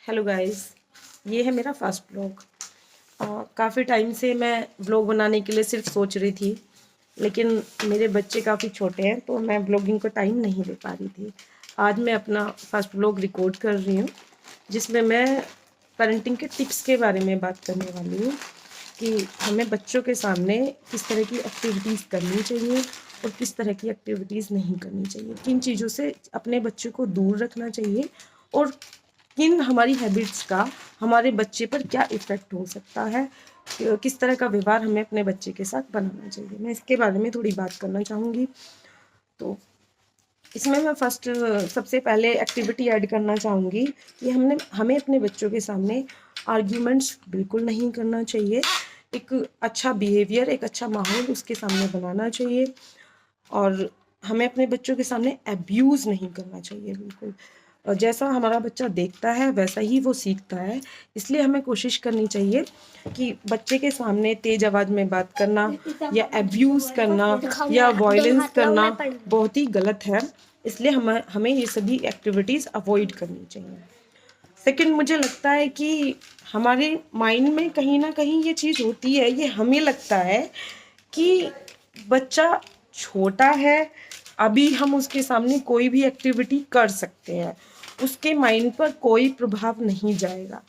Hello guys, ये है मेरा फर्स्ट ब्लॉग। काफ़ी टाइम से मैं ब्लॉग बनाने के लिए सिर्फ सोच रही थी, लेकिन मेरे बच्चे काफ़ी छोटे हैं तो मैं ब्लॉगिंग को टाइम नहीं दे पा रही थी। आज मैं अपना फर्स्ट ब्लॉग रिकॉर्ड कर रही हूँ, जिसमें मैं पेरेंटिंग के टिप्स के बारे में बात करने वाली हूँ कि हमें बच्चों के सामने किस तरह की एक्टिविटीज़ करनी चाहिए और किस तरह की एक्टिविटीज़ नहीं करनी चाहिए, किन चीज़ों से अपने बच्चे को दूर रखना चाहिए और किन हमारी हैबिट्स का हमारे बच्चे पर क्या इफ़ेक्ट हो सकता है, किस तरह का व्यवहार हमें अपने बच्चे के साथ बनाना चाहिए। मैं इसके बारे में थोड़ी बात करना चाहूँगी। तो इसमें मैं फर्स्ट सबसे पहले एक्टिविटी ऐड करना चाहूँगी कि हमें अपने बच्चों के सामने आर्ग्यूमेंट्स बिल्कुल नहीं करना चाहिए। एक अच्छा बिहेवियर, एक अच्छा माहौल उसके सामने बनाना चाहिए और हमें अपने बच्चों के सामने अब्यूज़ नहीं करना चाहिए बिल्कुल। जैसा हमारा बच्चा देखता है वैसा ही वो सीखता है, इसलिए हमें कोशिश करनी चाहिए कि बच्चे के सामने तेज़ आवाज़ में बात करना या अब्यूज़ करना या वॉयलेंस करना बहुत ही गलत है। इसलिए हमें ये सभी एक्टिविटीज़ अवॉइड करनी चाहिए। सेकंड, मुझे लगता है कि हमारे माइंड में कहीं ना कहीं ये चीज़ होती है, ये हमें लगता है कि बच्चा छोटा है, अभी हम उसके सामने कोई भी एक्टिविटी कर सकते हैं, उसके माइंड पर कोई प्रभाव नहीं जाएगा।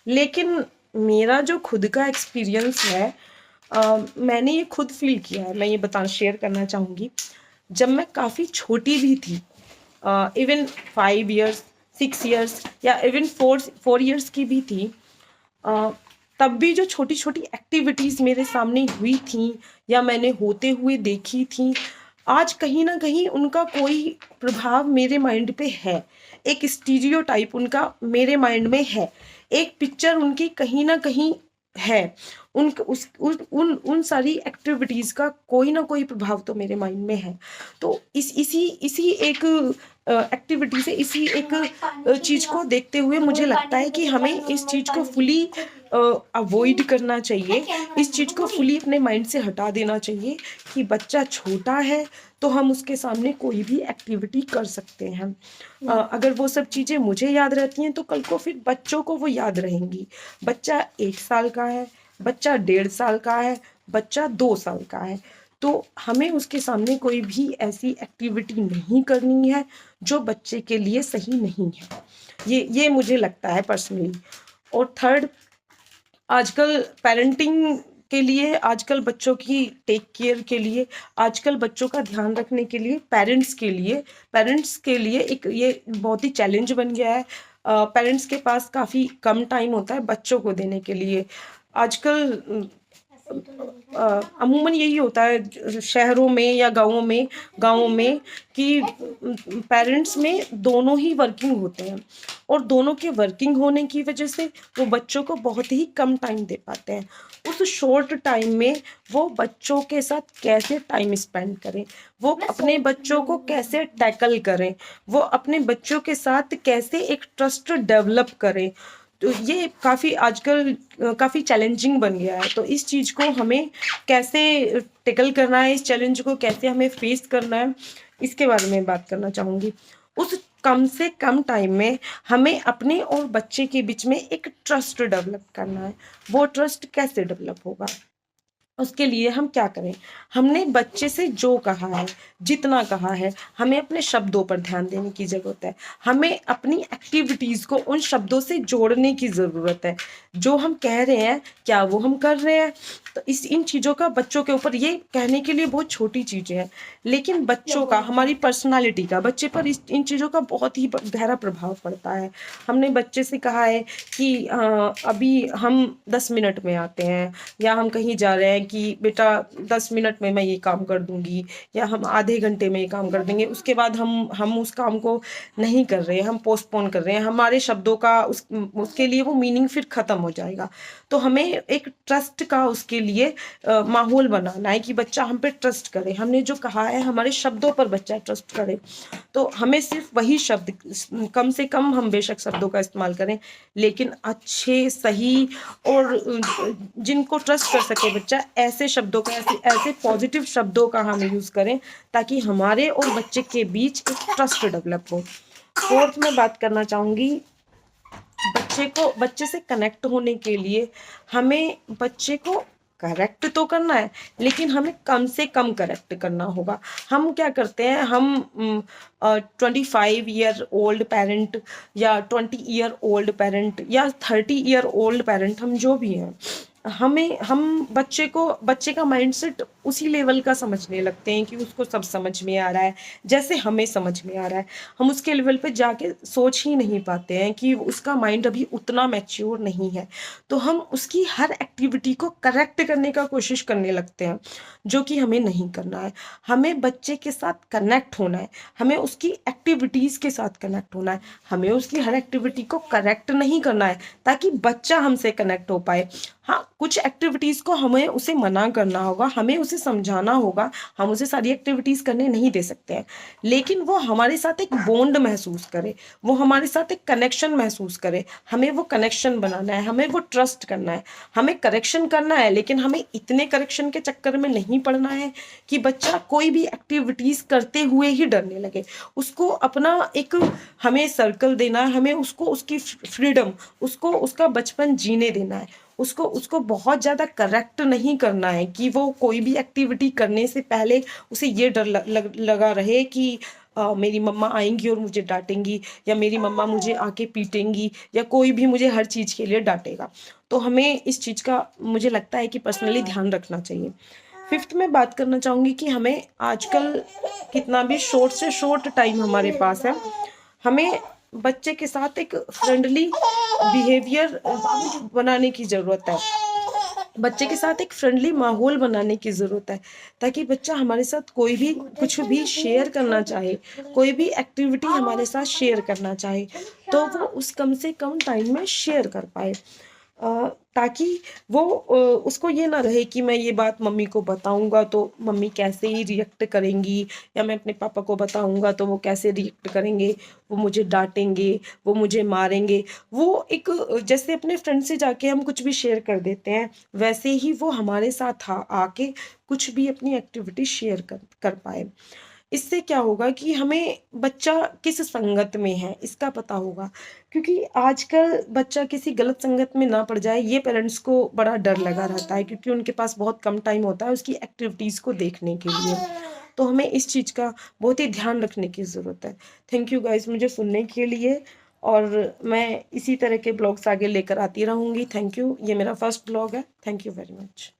लेकिन मेरा जो खुद का एक्सपीरियंस है, मैंने ये खुद फील किया है, मैं ये शेयर करना चाहूँगी। जब मैं काफ़ी छोटी भी थी, इवन 5 इयर्स, 6 इयर्स या इवन 4 इयर्स की भी थी, तब भी जो छोटी छोटी एक्टिविटीज़ मेरे सामने हुई थी या मैंने होते हुए देखी थी, आज कहीं ना कहीं उनका कोई प्रभाव मेरे माइंड पे है। एक स्टीरियोटाइप उनका मेरे माइंड में है, एक पिक्चर उनकी कहीं ना कहीं है। उन सारी एक्टिविटीज़ का कोई ना कोई प्रभाव तो मेरे माइंड में है। तो इसी एक एक्टिविटी से, इसी एक चीज़ को देखते हुए मुझे लगता है कि हमें इस चीज़ को फुली अवॉइड करना चाहिए, इस चीज़ को फुली अपने माइंड से हटा देना चाहिए कि बच्चा छोटा है तो हम उसके सामने कोई भी एक्टिविटी कर सकते हैं। अगर वो सब चीज़ें मुझे याद रहती हैं तो कल को फिर बच्चों को वो याद रहेंगी। बच्चा 1 साल का है, बच्चा 1.5 साल का है, बच्चा 2 साल का है, तो हमें उसके सामने कोई भी ऐसी एक्टिविटी नहीं करनी है जो बच्चे के लिए सही नहीं है। ये मुझे लगता है पर्सनली। और थर्ड, आजकल पेरेंटिंग के लिए, आजकल बच्चों की टेक केयर के लिए, आजकल बच्चों का ध्यान रखने के लिए पेरेंट्स के लिए एक ये बहुत ही चैलेंज बन गया है। पेरेंट्स के पास काफ़ी कम टाइम होता है बच्चों को देने के लिए। आजकल अमूमन यही होता है शहरों में या गाँवों में कि पेरेंट्स में दोनों ही वर्किंग होते हैं और दोनों के वर्किंग होने की वजह से वो बच्चों को बहुत ही कम टाइम दे पाते हैं। उस शॉर्ट टाइम में वो बच्चों के साथ कैसे टाइम स्पेंड करें, वो अपने बच्चों को कैसे टैकल करें, वो अपने बच्चों के साथ कैसे एक ट्रस्ट डेवलप करें, तो ये काफ़ी आजकल काफ़ी चैलेंजिंग बन गया है। तो इस चीज़ को हमें कैसे टेकल करना है, इस चैलेंज को कैसे हमें फेस करना है, इसके बारे में बात करना चाहूँगी। उस कम से कम टाइम में हमें अपने और बच्चे के बीच में एक ट्रस्ट डेवलप करना है। वो ट्रस्ट कैसे डेवलप होगा, उसके लिए हम क्या करें? हमने बच्चे से जो कहा है, जितना कहा है, हमें अपने शब्दों पर ध्यान देने की ज़रूरत है। हमें अपनी एक्टिविटीज़ को उन शब्दों से जोड़ने की ज़रूरत है। जो हम कह रहे हैं, क्या वो हम कर रहे हैं? तो इन चीज़ों का बच्चों के ऊपर, ये कहने के लिए बहुत छोटी चीज़ें हैं, लेकिन बच्चों का, हमारी पर्सनालिटी का बच्चे पर इन चीज़ों का बहुत ही गहरा प्रभाव पड़ता है। हमने बच्चे से कहा है कि अभी हम 10 मिनट में आते हैं, या हम कहीं जा रहे हैं कि बेटा 10 मिनट में मैं ये काम कर दूंगी, या हम आधे घंटे में ये काम कर देंगे, उसके बाद हम उस काम को नहीं कर रहे हैं, हम पोस्टपोन कर रहे हैं, हमारे शब्दों का उसके लिए वो मीनिंग फिर ख़त्म हो जाएगा। तो हमें एक ट्रस्ट का उसके लिए माहौल बनाना है कि बच्चा हम पे ट्रस्ट करे, हमने जो कहा है हमारे शब्दों पर बच्चा ट्रस्ट करे। तो हमें सिर्फ वही शब्द, कम से कम हम बेशक शब्दों का इस्तेमाल करें, लेकिन अच्छे, सही और जिनको ट्रस्ट कर सके बच्चा, ऐसे शब्दों का, ऐसे पॉजिटिव शब्दों का हम यूज़ करें ताकि हमारे और बच्चे के बीच एक ट्रस्ट डेवलप हो। फोर्थ, मैं बात करना चाहूँगी बच्चे बच्चे से कनेक्ट होने के लिए हमें बच्चे को करेक्ट तो करना है, लेकिन हमें कम से कम करेक्ट करना होगा। हम क्या करते हैं, हम 25 ईयर ओल्ड पेरेंट या 20 ईयर ओल्ड पेरेंट या 30 ईयर ओल्ड पेरेंट, हम जो भी हैं, हम बच्चे का माइंडसेट उसी लेवल का समझने लगते हैं कि उसको सब समझ में आ रहा है जैसे हमें समझ में आ रहा है। हम उसके लेवल पे जाके सोच ही नहीं पाते हैं कि उसका माइंड अभी उतना मैच्योर नहीं है। तो हम उसकी हर एक्टिविटी को करेक्ट करने का कोशिश करने लगते हैं, जो कि हमें नहीं करना है। हमें बच्चे के साथ कनेक्ट होना है, हमें उसकी एक्टिविटीज़ के साथ कनेक्ट होना है, हमें उसकी हर एक्टिविटी को करेक्ट नहीं करना है ताकि बच्चा हमसे कनेक्ट हो पाए। हाँ, कुछ एक्टिविटीज़ को हमें उसे मना करना होगा, हमें उसे समझाना होगा, हम उसे सारी एक्टिविटीज़ करने नहीं दे सकते हैं, लेकिन वो हमारे साथ एक बॉन्ड महसूस करे, वो हमारे साथ एक कनेक्शन महसूस करे। हमें वो कनेक्शन बनाना है, हमें वो ट्रस्ट करना है, हमें करेक्शन करना है, लेकिन हमें इतने करेक्शन के चक्कर में नहीं पड़ना है कि बच्चा कोई भी एक्टिविटीज़ करते हुए ही डरने लगे। उसको अपना एक हमें सर्कल देना है, हमें उसको उसकी फ्रीडम, उसको उसका बचपन जीने देना है। उसको उसको बहुत ज़्यादा करेक्ट नहीं करना है कि वो कोई भी एक्टिविटी करने से पहले उसे ये डर लगा रहे कि मेरी मम्मा आएंगी और मुझे डांटेंगी, या मेरी मम्मा मुझे आके पीटेंगी, या कोई भी मुझे हर चीज़ के लिए डांटेगा। तो हमें इस चीज़ का, मुझे लगता है कि पर्सनली ध्यान रखना चाहिए। फिफ्थ में बात करना चाहूँगी कि हमें आजकल कितना भी शॉर्ट से शॉर्ट टाइम हमारे पास है, हमें बच्चे के साथ एक फ्रेंडली बिहेवियर बनाने की ज़रूरत है। बच्चे के साथ एक फ्रेंडली माहौल बनाने की ज़रूरत है, ताकि बच्चा हमारे साथ कोई भी कुछ भी शेयर करना चाहे, कोई भी एक्टिविटी हमारे साथ शेयर करना चाहे, तो वो उस कम से कम टाइम में शेयर कर पाए। ताकि वो उसको ये ना रहे कि मैं ये बात मम्मी को बताऊंगा तो मम्मी कैसे ही रिएक्ट करेंगी, या मैं अपने पापा को बताऊंगा तो वो कैसे रिएक्ट करेंगे, वो मुझे डांटेंगे, वो मुझे मारेंगे। वो एक जैसे अपने फ्रेंड से जाके हम कुछ भी शेयर कर देते हैं, वैसे ही वो हमारे साथ आके कुछ भी अपनी एक्टिविटी शेयर कर पाए। इससे क्या होगा कि हमें बच्चा किस संगत में है इसका पता होगा, क्योंकि आजकल बच्चा किसी गलत संगत में ना पड़ जाए, ये पेरेंट्स को बड़ा डर लगा रहता है, क्योंकि उनके पास बहुत कम टाइम होता है उसकी एक्टिविटीज़ को देखने के लिए। तो हमें इस चीज़ का बहुत ही ध्यान रखने की ज़रूरत है। थैंक यू गाइज मुझे सुनने के लिए, और मैं इसी तरह के ब्लॉग्स आगे लेकर आती रहूँगी। Thank you. ये मेरा फर्स्ट ब्लॉग है। Thank you very much.